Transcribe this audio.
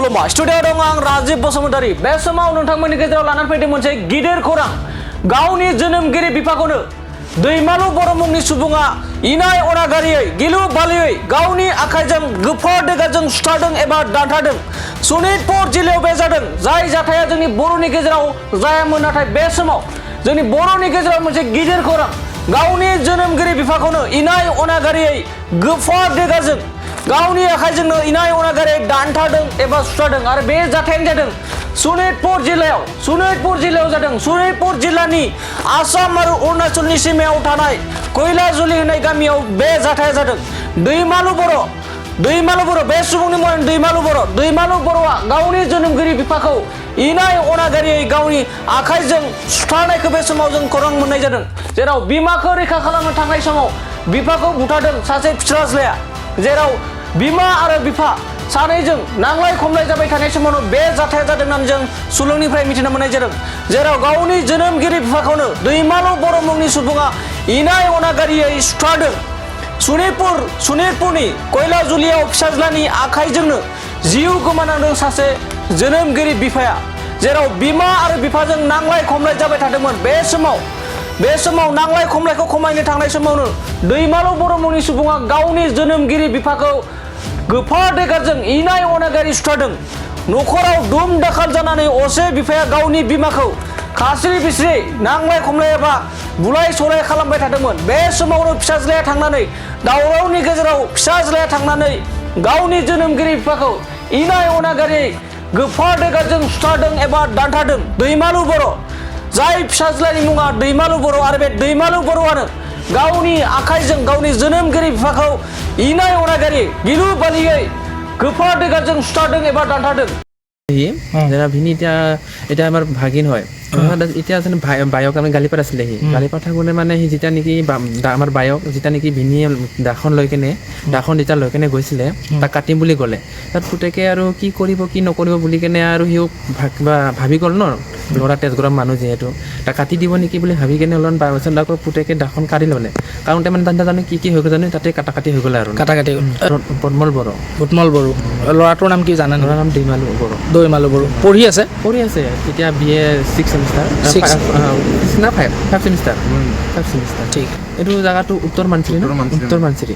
खुलुमबाय स्टुडियाव दं आं राजीव बसुमतारी बे समाव नोंथांमोननि गेजेराव लानानै फैदों मोनसे गिदिर खौरां गावनि जोनोमगिरि बिफाखौनो दैमालु बर' मुंनि सुबुङा इनाय अनागारियै गिलु बालुयै गावनि आखाइजों गोफार देगाजों सुथारदों एबा दानथारदों सनितपुर जिल्लायाव बे जादों जाय जाथाया जोंनि बर'नि गेजेराव जायामोन नाथाय बे समाव जोंनि बर'नि गेजेराव मोनसे गिदिर खौरां गावनि जोनोमगिरि बिफाखौनो इनाय अनागारियै गोफार देगाजों गावनि आखाइजोंनो इनाय अनागारियै दानथारदों एबा सुथारदों आरो बे जाथायानो जादों सनितपुर जिल्लायाव जादों सनितपुर जिल्लानि आसाम आरो अरुणाचलनि सीमायाव थानाय कयलाजुलि होननाय गामियाव बे जाथाया जादों दैमालु बर' बे सुबुंनि मुङा दैमालु बर'आ गावनि जोनोमगिरि बिफाखौ इनाय अनागारियै गावनि आखाइजों सुथारनायखौ बे समाव जों खौरां मोननाय जादों जेराव बिमाखौ रैखा खालामनो थांनाय समाव बिफाखौ बुथारदों सासे फिसाज्लाया जेराव बिमा आरो बिफा सानैजों नांलाय खमलाय जाबाय थानाय समावनो बे जाथाया जादों होननानै जों सुलुंनिफ्राय मिथिनो मोननाय जादों जेराव गावनि जोनोमगिरि बिफाखौनो दैमालु बर' मुंनि सुबुङा इनाय अनागारियै सुथारदों सनितपुरनि कयलाजुलियाव फिसाज्लानि आखाइजोंनो जिउ गोमानांदों सासे जोनोमगिरि बिफाया जेराव बिमा आरो बिफाजों नांलाय खमलाय जाबाय थादोंमोन बे समाव नांलाय खमलायखौ खमायनो थांनाय समावनो दैमालु बर' मुंनि सुबुङा गावनि जोनोमगिरि बिफाखौ गोफार देगाजों इनाय अनागारि सुथारदों न'खराव दुम दाखाल जानानै असे बिफाया गावनि बिमाखौ खास्रि बिस्रि नांलाय खमलाय एबा बुलाय सलाय खालामबाय थादोंमोन बे समावनो फिसाज्लाया थांनानै दावरावनि गेजेराव फिसाज्लाया थांनानै गावनि जोनोमगिरि बिफाखौ इनाय अनागारि गोफार देगाजों सुथारदों एबा दानथारदों दैमालु बर' जाय फिसाज्लानि मुङा दैमालु बर' आरो बे दैमालु बर'आनो गावनि आखाइजों गावनि जोनोमगिरि बिफाखौ इनाय अनागारि गिलु बालियै गोफार देगाजों सुथारदों एबा दानथारदों যারা ভিনি এটা আমার ভাগিন হয় এতিয়া যেন বায়ক আমি গালিপাত আছিলে সি গালিপাত থাকোঁতে মানে সি যেতিয়া নেকি আমাৰ বায়ক যেতিয়া নেকি ভিনিয়ে দাখন লৈ কেনে দাখন যেতিয়া লৈ কেনে গৈছিলে তাক কাটিম বুলি ক'লে তাত পুতেকে আৰু কি কৰিব কি নকৰিব বুলি কেনে আৰু সিও ভাবি গ'ল ন ল'ৰা তেজ গৰম মানুহ যিহেতু তাক কাটি দিব নেকি বুলি ভাবি কেনে অলপমান পাছত আকৌ পুতেকে দাখন কাটি ল'লে কাৰণ মানে তাত জানো কি হৈ গ'ল জানো তাতে কাটি হৈ গ'ল আৰু কাটি পদ্মল বড়ো ল'ৰাটোৰ নাম কি জানে ল'ৰাৰ নাম दैमालु বড়ো পঢ়ি আছে এতিয়া BA 6 সেমিষ্টাৰ না 5 সেমিষ্টাৰ ঠিক এইটো জায়গাটো উত্তৰ মানচিৰি